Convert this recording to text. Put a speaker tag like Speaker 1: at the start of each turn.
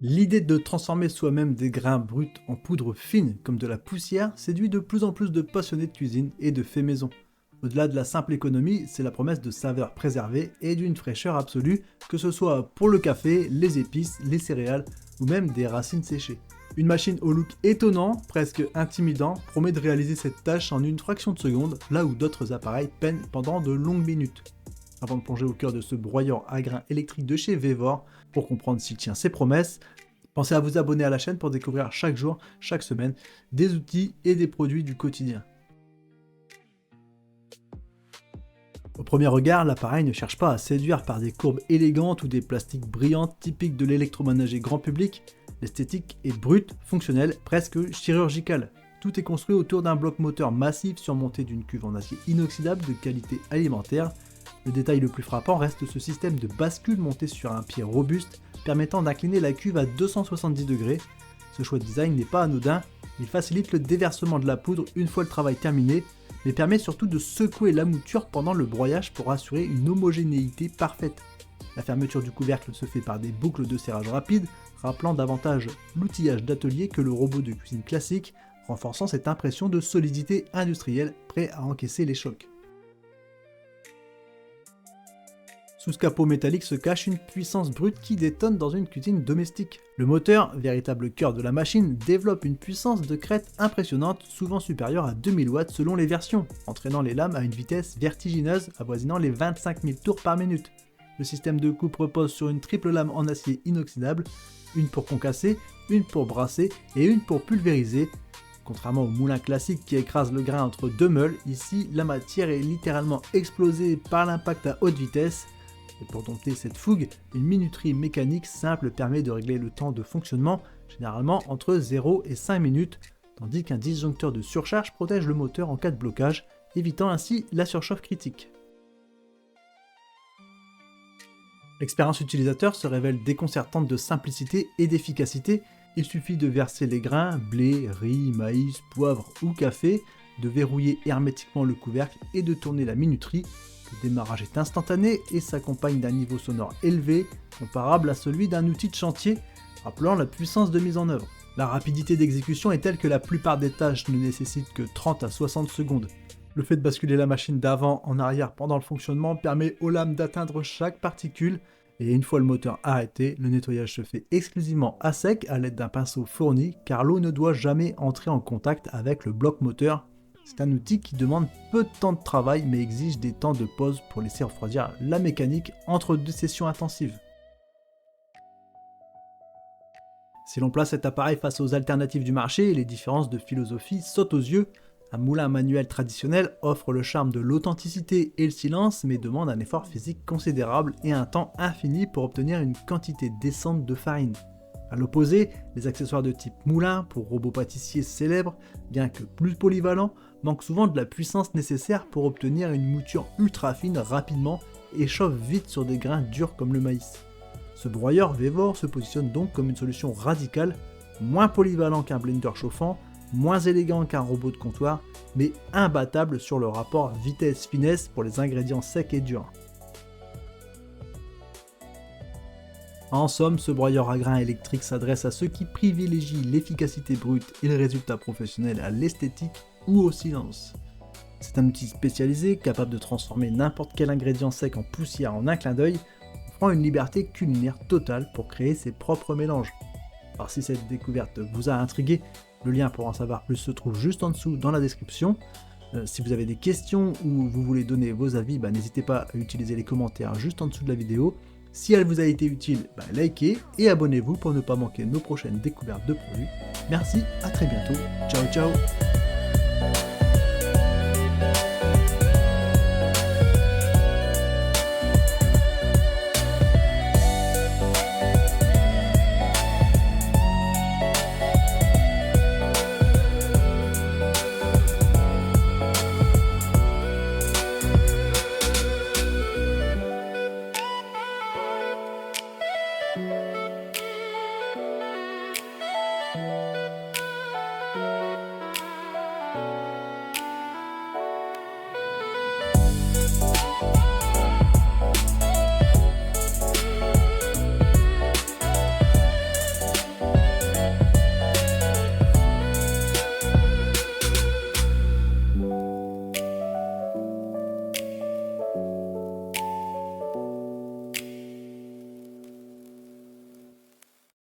Speaker 1: L'idée de transformer soi-même des grains bruts en poudre fine comme de la poussière séduit de plus en plus de passionnés de cuisine et de faits maison. Au-delà de la simple économie, c'est la promesse de saveurs préservées et d'une fraîcheur absolue, que ce soit pour le café, les épices, les céréales ou même des racines séchées. Une machine au look étonnant, presque intimidant, promet de réaliser cette tâche en une fraction de seconde, là où d'autres appareils peinent pendant de longues minutes. Avant de plonger au cœur de ce broyeur à grains électrique de chez Vevor, pour comprendre s'il tient ses promesses, pensez à vous abonner à la chaîne pour découvrir chaque jour, chaque semaine, des outils et des produits du quotidien. Au premier regard, l'appareil ne cherche pas à séduire par des courbes élégantes ou des plastiques brillants typiques de l'électroménager grand public. L'esthétique est brute, fonctionnelle, presque chirurgicale. Tout est construit autour d'un bloc moteur massif surmonté d'une cuve en acier inoxydable de qualité alimentaire. Le détail le plus frappant reste ce système de bascule monté sur un pied robuste permettant d'incliner la cuve à 270 degrés. Ce choix de design n'est pas anodin, il facilite le déversement de la poudre une fois le travail terminé, mais permet surtout de secouer la mouture pendant le broyage pour assurer une homogénéité parfaite. La fermeture du couvercle se fait par des boucles de serrage rapide, rappelant davantage l'outillage d'atelier que le robot de cuisine classique, renforçant cette impression de solidité industrielle prêt à encaisser les chocs. Sous ce capot métallique se cache une puissance brute qui détonne dans une cuisine domestique. Le moteur, véritable cœur de la machine, développe une puissance de crête impressionnante, souvent supérieure à 2000 watts selon les versions, entraînant les lames à une vitesse vertigineuse avoisinant les 25 000 tours par minute. Le système de coupe repose sur une triple lame en acier inoxydable, une pour concasser, une pour brasser et une pour pulvériser. Contrairement au moulin classique qui écrase le grain entre deux meules, ici la matière est littéralement explosée par l'impact à haute vitesse. Et pour dompter cette fougue, une minuterie mécanique simple permet de régler le temps de fonctionnement, généralement entre 0 et 5 minutes, tandis qu'un disjoncteur de surcharge protège le moteur en cas de blocage, évitant ainsi la surchauffe critique. L'expérience utilisateur se révèle déconcertante de simplicité et d'efficacité. Il suffit de verser les grains, blé, riz, maïs, poivre ou café, de verrouiller hermétiquement le couvercle et de tourner la minuterie. Le démarrage est instantané et s'accompagne d'un niveau sonore élevé, comparable à celui d'un outil de chantier, rappelant la puissance de mise en œuvre. La rapidité d'exécution est telle que la plupart des tâches ne nécessitent que 30 à 60 secondes. Le fait de basculer la machine d'avant en arrière pendant le fonctionnement permet aux lames d'atteindre chaque particule, et une fois le moteur arrêté, le nettoyage se fait exclusivement à sec à l'aide d'un pinceau fourni, car l'eau ne doit jamais entrer en contact avec le bloc moteur. C'est un outil qui demande peu de temps de travail mais exige des temps de pause pour laisser refroidir la mécanique entre deux sessions intensives. Si l'on place cet appareil face aux alternatives du marché, les différences de philosophie sautent aux yeux. Un moulin manuel traditionnel offre le charme de l'authenticité et le silence mais demande un effort physique considérable et un temps infini pour obtenir une quantité décente de farine. A l'opposé, les accessoires de type moulin pour robots pâtissiers célèbres, bien que plus polyvalents, manquent souvent de la puissance nécessaire pour obtenir une mouture ultra fine rapidement et chauffent vite sur des grains durs comme le maïs. Ce broyeur Vevor se positionne donc comme une solution radicale, moins polyvalent qu'un blender chauffant, moins élégant qu'un robot de comptoir, mais imbattable sur le rapport vitesse-finesse pour les ingrédients secs et durs. En somme, ce broyeur à grains électrique s'adresse à ceux qui privilégient l'efficacité brute et le résultat professionnel à l'esthétique ou au silence. C'est un outil spécialisé capable de transformer n'importe quel ingrédient sec en poussière en un clin d'œil, offrant une liberté culinaire totale pour créer ses propres mélanges. Alors si cette découverte vous a intrigué, le lien pour en savoir plus se trouve juste en dessous dans la description. Si vous avez des questions ou vous voulez donner vos avis, n'hésitez pas à utiliser les commentaires juste en dessous de la vidéo. Si elle vous a été utile, likez et abonnez-vous pour ne pas manquer nos prochaines découvertes de produits. Merci, à très bientôt. Ciao ciao.